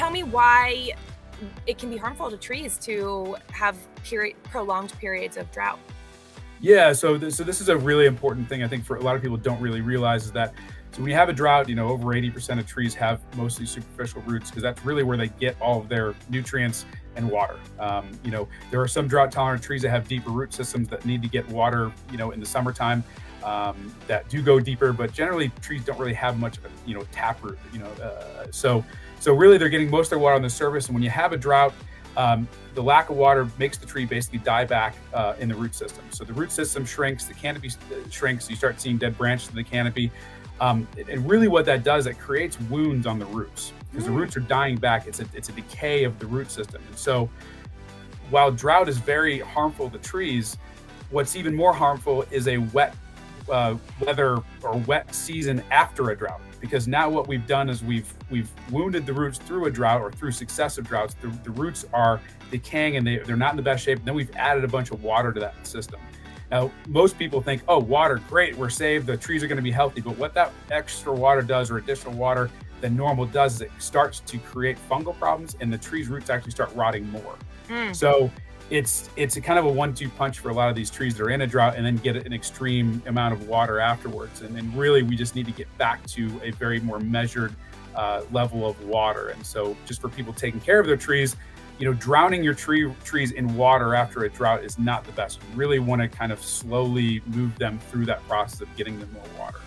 tell me why it can be harmful to trees to have prolonged periods of drought? Yeah, so this is a really important thing I think for a lot of people don't really realize is that so when you have a drought, over 80% of trees have mostly superficial roots because that's really where they get all of their nutrients and water. There are some drought tolerant trees that have deeper root systems that need to get water, in the summertime that do go deeper, but generally trees don't really have much of a, tap root, so really they're getting most of their water on the surface. And when you have a drought, the lack of water makes the tree basically die back in the root system. So the root system shrinks, the canopy shrinks, you start seeing dead branches in the canopy. And really what that does, it creates wounds on the roots because the roots are dying back. It's a decay of the root system. And so while drought is very harmful to trees, what's even more harmful is a wet weather or wet season after a drought. Because now what we've done is we've wounded the roots through a drought or through successive droughts. The roots are decaying and they're not in the best shape. And then we've added a bunch of water to that system. Now, most people think, oh, water, great, we're saved, the trees are going to be healthy. But what that extra water does or additional water than normal does is it starts to create fungal problems and the tree's roots actually start rotting more. So it's a kind of a 1-2 punch for a lot of these trees that are in a drought and then get an extreme amount of water afterwards. And then really we just need to get back to a very more measured level of water. And so just for people taking care of their trees, drowning your trees in water after a drought is not the best. You really want to kind of slowly move them through that process of getting them more water.